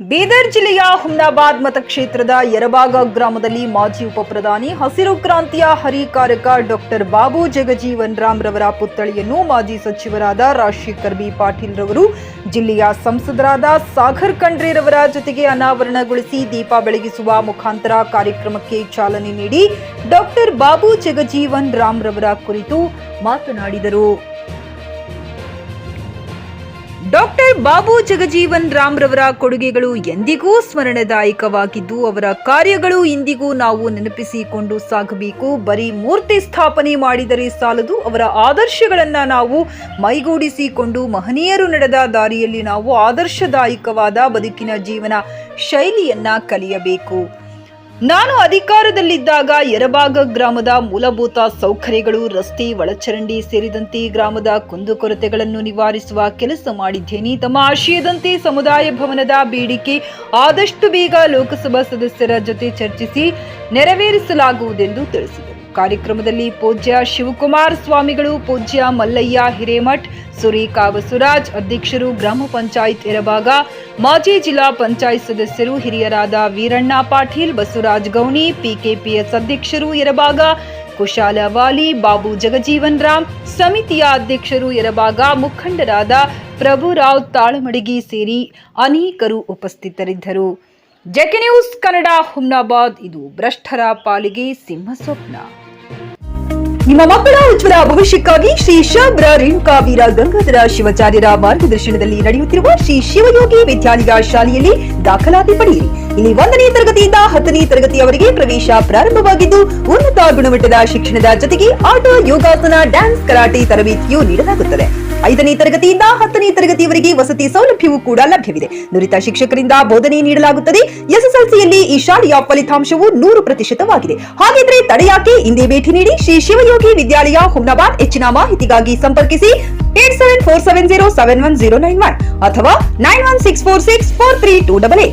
ಬೀದರ್ ಜಿಲ್ಲೆಯ ಹುಮ್ನಾಬಾದ್ ಮತಕ್ಷೇತ್ರದ ಯರಬಾಗ ಗ್ರಾಮದಲ್ಲಿ ಮಾಜಿ ಉಪಪ್ರಧಾನಿ ಹಸಿರು ಕ್ರಾಂತಿಯ ಹರಿಕಾರಕ ಡಾಕ್ಟರ್ ಬಾಬು ಜಗಜೀವನ್ ರಾಮ್ ರವರ ಪುತ್ಥಳಿಯನ್ನು ಮಾಜಿ ಸಚಿವರಾದ ರಾಜಶೇಖರ್ ಬಿ ಪಾಟೀಲ್ ರವರು ಜಿಲ್ಲೆಯ ಸಂಸದರಾದ ಸಾಗರ್ ಖಂಡ್ರೆ ರವರ ಜೊತೆಗೆ ಅನಾವರಣಗೊಳಿಸಿ ದೀಪ ಬೆಳಗಿಸುವ ಮುಖಾಂತರ ಕಾರ್ಯಕ್ರಮಕ್ಕೆ ಚಾಲನೆ ನೀಡಿ ಡಾಕ್ಟರ್ ಬಾಬು ಜಗಜೀವನ್ ರಾಮ್ ರವರ ಕುರಿತು ಮಾತನಾಡಿದರು. ಡಾಕ್ಟರ್ ಬಾಬು ಜಗಜೀವನ್ ರಾಮ್ ರವರ ಕೊಡುಗೆಗಳು ಎಂದಿಗೂ ಸ್ಮರಣೆದಾಯಕವಾಗಿದ್ದು ಅವರ ಕಾರ್ಯಗಳು ಇಂದಿಗೂ ನಾವು ನೆನಪಿಸಿಕೊಂಡು ಸಾಗಬೇಕು. ಬರೀ ಮೂರ್ತಿ ಸ್ಥಾಪನೆ ಮಾಡಿದರೆ ಸಾಲದು, ಅವರ ಆದರ್ಶಗಳನ್ನ ನಾವು ಮೈಗೂಡಿಸಿಕೊಂಡು ಮಹನೀಯರು ನಡೆದ ದಾರಿಯಲ್ಲಿ ನಾವು ಆದರ್ಶದಾಯಕವಾದ ಬದುಕಿನ ಜೀವನ ಶೈಲಿಯನ್ನ ಕಲಿಯಬೇಕು. ನಾನು ಅಧಿಕಾರದಲ್ಲಿದ್ದಾಗ ಯರಬಾಗ ಗ್ರಾಮದ ಮೂಲಭೂತ ಸೌಕರ್ಯಗಳು, ರಸ್ತೆ, ಒಳಚರಂಡಿ ಸೇರಿದಂತೆ ಗ್ರಾಮದ ಕುಂದುಕೊರತೆಗಳನ್ನು ನಿವಾರಿಸುವ ಕೆಲಸ ಮಾಡಿದ್ದೇನೆ. ತಮ್ಮ ಆಶಯದಂತೆ ಸಮುದಾಯ ಭವನದ ಬೇಡಿಕೆ ಆದಷ್ಟು ಬೇಗ ಲೋಕಸಭಾ ಸದಸ್ಯರ ಜೊತೆ ಚರ್ಚಿಸಿ ನೆರವೇರಿಸಲಾಗುವುದೆಂದು ತಿಳಿಸಿದರು. ಕಾರ್ಯಕ್ರಮದಲ್ಲಿ ಪೂಜ್ಯ ಶಿವಕುಮಾರ್ ಸ್ವಾಮಿಗಳು, ಪೂಜ್ಯ ಮಲ್ಲಯ್ಯ ಹಿರೇಮಠ್, ಸುರೇಖಾ ಬಸವರಾಜ್ ಅಧ್ಯಕ್ಷರು, ಗ್ರಾಮ ಪಂಚಾಯತ್ ಯರಬಾಗ ಮಾಜಿ ಜಿಲ್ಲಾ ಪಂಚಾಯತ್ ಸದಸ್ಯರು ಹಿರಿಯರಾದ ವೀರಣ್ಣ ಪಾಟೀಲ್, ಬಸವರಾಜ್ ಗೌಣಿ, ಪಿಕೆಪಿಎಸ್ ಅಧ್ಯಕ್ಷರು ಯರಬಾಗ, ಕುಶಾಲ ವಾಲಿ, ಬಾಬು ಜಗಜೀವನ್ ರಾಮ್ ಸಮಿತಿಯ ಅಧ್ಯಕ್ಷರು ಯರಬಾಗ, ಮುಖಂಡರಾದ ಪ್ರಭುರಾವ್ ತಾಳಮಡಗಿ ಸೇರಿ ಅನೇಕರು ಉಪಸ್ಥಿತರಿದ್ದರು. JK news Kannada, Humnabad. ಇದು ಭ್ರಷ್ಟರ ಪಾಲಿಗೆ ಸಿಂಹ ಸ್ವಪ್ನ. ನಿಮ್ಮ ಮಕ್ಕಳ ಉಜ್ವಲ ಭವಿಷ್ಯಕ್ಕಾಗಿ ಶ್ರೀ ಶಬ್ರ ರೇಣುಕಾ ವೀರ ಗಂಗಾಧರ ಶಿವಾಚಾರ್ಯರ ಮಾರ್ಗದರ್ಶನದಲ್ಲಿ ನಡೆಯುತ್ತಿರುವ ಶ್ರೀ ಶಿವಯೋಗಿ ವಿದ್ಯಾಲಯ ಶಾಲೆಯಲ್ಲಿ ದಾಖಲಾತಿ ಪಡೆಯಿರಿ. ಇಲ್ಲಿ 1ನೇ ತರಗತಿಯಿಂದ 10ನೇ ತರಗತಿಯವರೆಗೆ ಪ್ರವೇಶ ಪ್ರಾರಂಭವಾಗಿದ್ದು ಉನ್ನತ ಗುಣಮಟ್ಟದ ಶಿಕ್ಷಣದ ಜೊತೆಗೆ ಆಟ, ಯೋಗಾಸನ, ಡ್ಯಾನ್ಸ್, ಕರಾಟೆ ತರಬೇತಿಯೂ ನೀಡಲಾಗುತ್ತದೆ. 5ನೇ ತರಗತಿಯಿಂದ 10ನೇ ತರಗತಿಯವರೆಗೆ ವಸತಿ ಸೌಲಭ್ಯವೂ ಕೂಡ ಲಭ್ಯವಿದೆ. ನುರಿತ ಶಿಕ್ಷಕರಿಂದ ಬೋಧನೆ ನೀಡಲಾಗುತ್ತದೆ. ಎಸ್ಎಸ್ಎಲ್ಸಿಯಲ್ಲಿ ಈ ಶಾಲೆಯ ಫಲಿತಾಂಶವು 100%ವಾಗಿದೆ. ಹಾಗಿದ್ರೆ ತಡೆಯಾಕೆ? ಇಂದೇ ಭೇಟಿ ನೀಡಿ ಶ್ರೀ ಶಿವಯೋಗಿ ವಿದ್ಯಾಲಯ, ಹುಮ್ನಾಬಾದ್. ಹೆಚ್ಚಿನ ಮಾಹಿತಿಗಾಗಿ ಸಂಪರ್ಕಿಸಿ 8747071091 ಅಥವಾ 9164643288.